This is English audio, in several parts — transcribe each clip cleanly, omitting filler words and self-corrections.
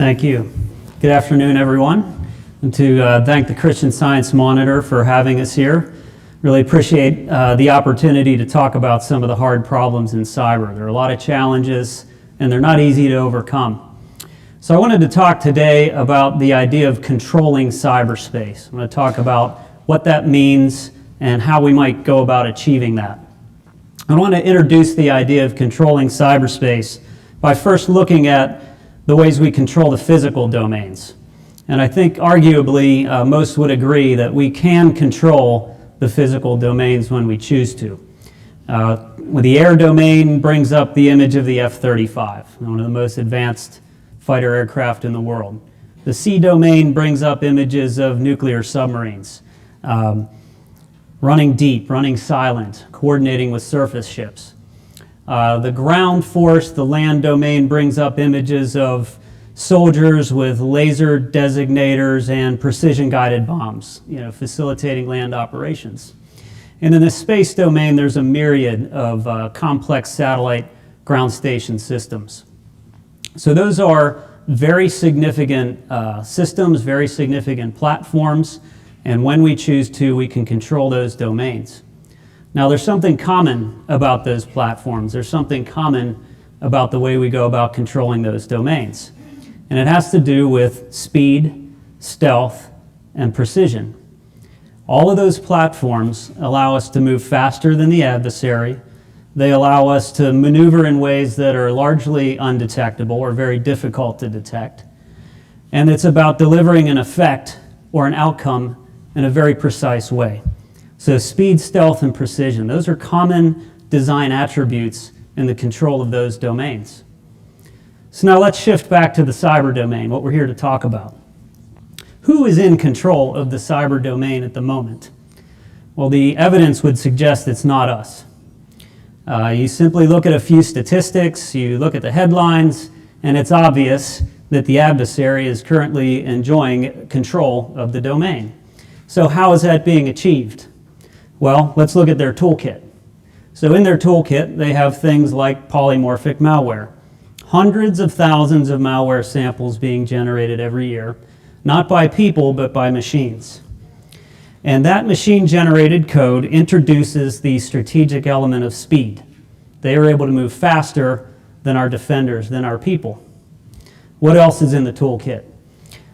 Thank you. Good afternoon, everyone. And to thank the Christian Science Monitor for having us here. Really appreciate the opportunity to talk about some of the hard problems in cyber. There are a lot of challenges, and they're not easy to overcome. So I wanted to talk today about the idea of controlling cyberspace. I'm going to talk about what that means and how we might go about achieving that. I want to introduce the idea of controlling cyberspace by first looking at the ways we control the physical domains. And I think arguably most would agree that we can control the physical domains when we choose to. The air domain brings up the image of the F-35, one of the most advanced fighter aircraft in the world. The sea domain brings up images of nuclear submarines, running deep, running silent, coordinating with surface ships. The ground force, the land domain, brings up images of soldiers with laser designators and precision-guided bombs, facilitating land operations. And in the space domain, there's a myriad of complex satellite ground station systems. So those are very significant systems, very significant platforms, and when we choose to, we can control those domains. Now, there's something common about those platforms. There's something common about the way we go about controlling those domains. And it has to do with speed, stealth, and precision. All of those platforms allow us to move faster than the adversary. They allow us to maneuver in ways that are largely undetectable or very difficult to detect. And it's about delivering an effect or an outcome in a very precise way. So speed, stealth, and precision, those are common design attributes in the control of those domains. So now let's shift back to the cyber domain, what we're here to talk about. Who is in control of the cyber domain at the moment? Well, the evidence would suggest it's not us. You simply look at a few statistics, you look at the headlines, and it's obvious that the adversary is currently enjoying control of the domain. So how is that being achieved? Well, let's look at their toolkit. So in their toolkit, they have things like polymorphic malware. Hundreds of thousands of malware samples being generated every year, not by people, but by machines. And that machine-generated code introduces the strategic element of speed. They are able to move faster than our defenders, than our people. What else is in the toolkit?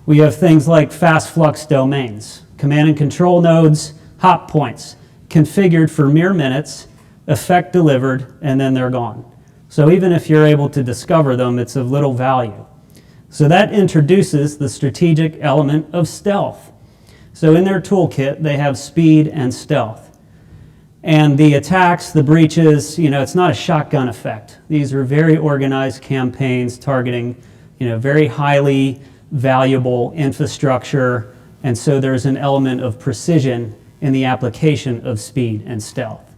We have things like fast flux domains, command and control nodes, hot points, configured for mere minutes, effect delivered, and then they're gone. So even if you're able to discover them, it's of little value. So that introduces the strategic element of stealth. So in their toolkit, they have speed and stealth. And the attacks, the breaches, it's not a shotgun effect. These are very organized campaigns targeting, very highly valuable infrastructure. And so there's an element of precision in the application of speed and stealth.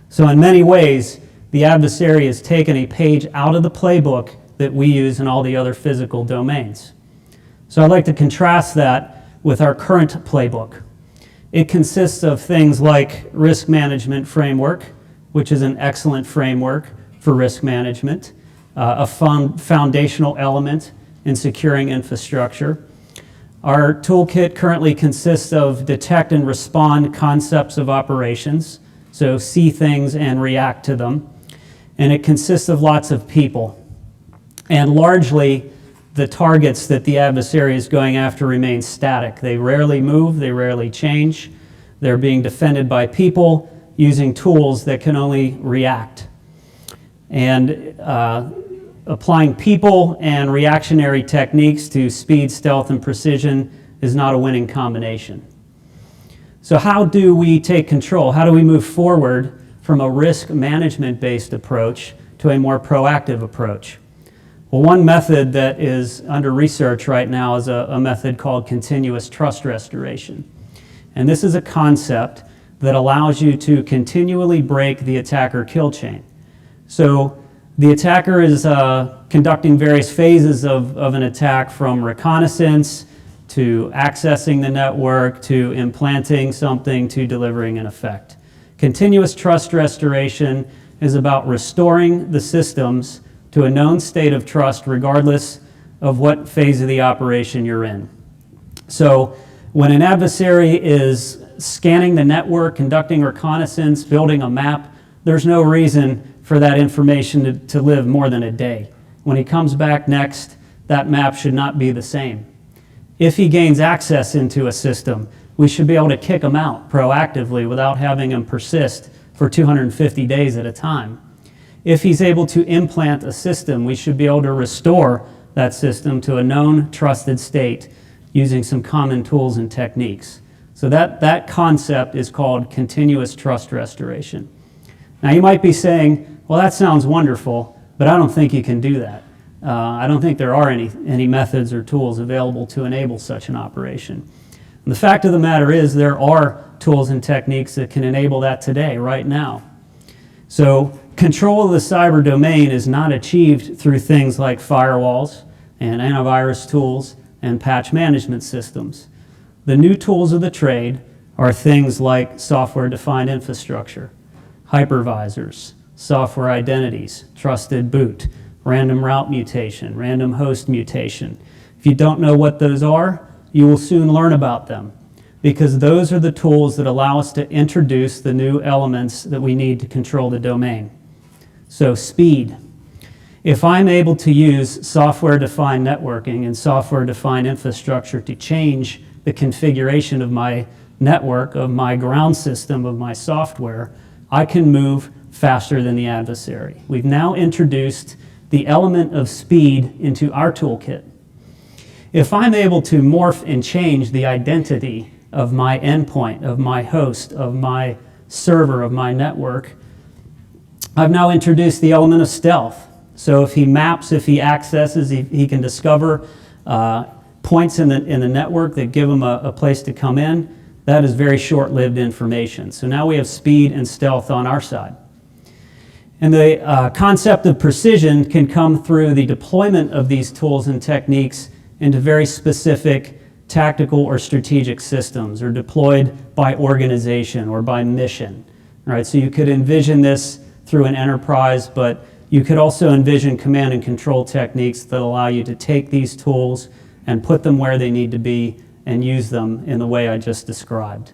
So in many ways, the adversary has taken a page out of the playbook that we use in all the other physical domains. So I'd like to contrast that with our current playbook. It consists of things like risk management framework, which is an excellent framework for risk management, a foundational element in securing infrastructure. Our toolkit currently consists of detect and respond concepts of operations, so see things and react to them. And it consists of lots of people. And largely, the targets that the adversary is going after remain static. They rarely move, they rarely change. They're being defended by people using tools that can only react. And applying people and reactionary techniques to speed, stealth, and precision is not a winning combination. So how do we take control? How do we move forward from a risk management-based approach to a more proactive approach? Well, one method that is under research right now is a method called continuous trust restoration. And this is a concept that allows you to continually break the attacker kill chain. So the attacker is conducting various phases of an attack, from reconnaissance to accessing the network to implanting something to delivering an effect. Continuous trust restoration is about restoring the systems to a known state of trust regardless of what phase of the operation you're in. So when an adversary is scanning the network, conducting reconnaissance, building a map, there's no reason for that information to live more than a day. When he comes back next, that map should not be the same. If he gains access into a system, we should be able to kick him out proactively without having him persist for 250 days at a time. If he's able to implant a system, we should be able to restore that system to a known, trusted state using some common tools and techniques. So that concept is called continuous trust restoration. Now you might be saying, well, that sounds wonderful, but I don't think you can do that. I don't think there are any methods or tools available to enable such an operation. And the fact of the matter is there are tools and techniques that can enable that today, right now. So control of the cyber domain is not achieved through things like firewalls and antivirus tools and patch management systems. The new tools of the trade are things like software-defined infrastructure, hypervisors, software identities, trusted boot, random route mutation, random host mutation. If you don't know what those are, you will soon learn about them, because those are the tools that allow us to introduce the new elements that we need to control the domain. So speed. If I'm able to use software-defined networking and software-defined infrastructure to change the configuration of my network, of my ground system, of my software, I can move faster than the adversary. We've now introduced the element of speed into our toolkit. If I'm able to morph and change the identity of my endpoint, of my host, of my server, of my network, I've now introduced the element of stealth. So if he maps, if he accesses, he can discover points in the network that give him a place to come in. That is very short-lived information. So now we have speed and stealth on our side. And the concept of precision can come through the deployment of these tools and techniques into very specific tactical or strategic systems, or deployed by organization or by mission. All right, so you could envision this through an enterprise, but you could also envision command and control techniques that allow you to take these tools and put them where they need to be and use them in the way I just described.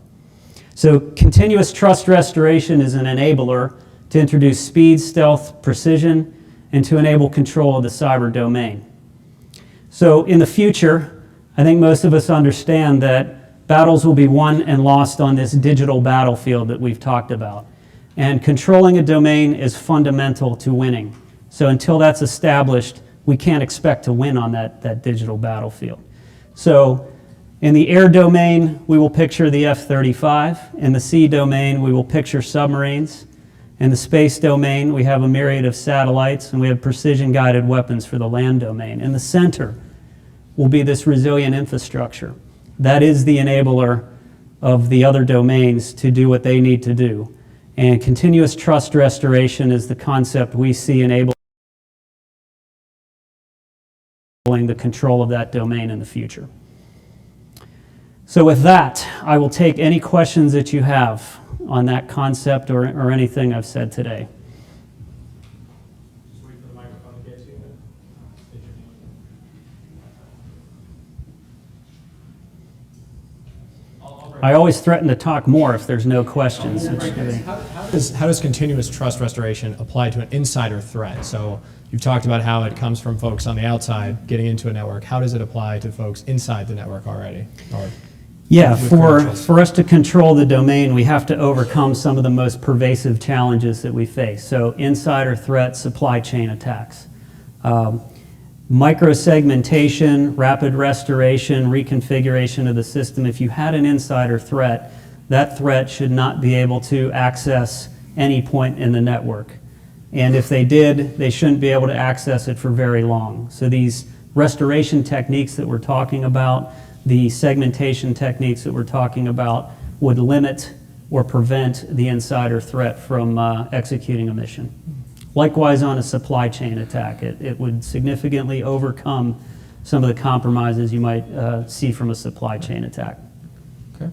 So continuous trust restoration is an enabler to introduce speed, stealth, precision, and to enable control of the cyber domain. So in the future, I think most of us understand that battles will be won and lost on this digital battlefield that we've talked about. And controlling a domain is fundamental to winning. So until that's established, we can't expect to win on that digital battlefield. So in the air domain, we will picture the F-35. In the sea domain, we will picture submarines. In the space domain, we have a myriad of satellites, and we have precision-guided weapons for the land domain. In the center will be this resilient infrastructure. That is the enabler of the other domains to do what they need to do. And continuous trust restoration is the concept we see enabling the control of that domain in the future. So with that, I will take any questions that you have on that concept or anything I've said today. Just wait for the microphone to get to you. I always threaten to talk more if there's no questions. How does continuous trust restoration apply to an insider threat? So you've talked about how it comes from folks on the outside getting into a network. How does it apply to folks inside the network already? Yeah, for us to control the domain, we have to overcome some of the most pervasive challenges that we face. So insider threats, supply chain attacks, microsegmentation, rapid restoration, reconfiguration of the system. If you had an insider threat, that threat should not be able to access any point in the network. And if they did, they shouldn't be able to access it for very long. So these restoration techniques that we're talking about, the segmentation techniques that we're talking about, would limit or prevent the insider threat from executing a mission. Likewise, on a supply chain attack, it would significantly overcome some of the compromises you might see from a supply chain attack. Okay.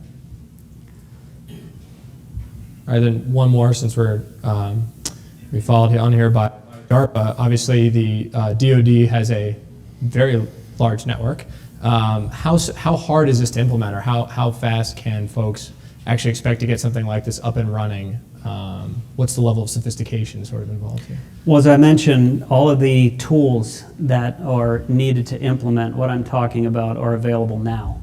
All right, then one more, since we followed on here by DARPA. Obviously, the DoD has a very large network. How hard is this to implement, or how fast can folks actually expect to get something like this up and running? What's the level of sophistication sort of involved here? Well, as I mentioned, all of the tools that are needed to implement what I'm talking about are available now.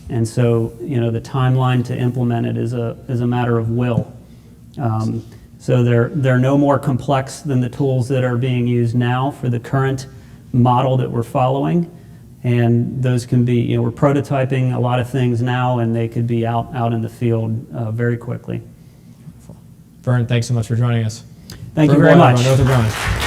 And so, the timeline to implement it is a matter of will. So they're no more complex than the tools that are being used now for the current model that we're following. And those can be, we're prototyping a lot of things now, and they could be out in the field very quickly. Vern, thanks so much for joining us. Thank you very much. Northrop Grumman.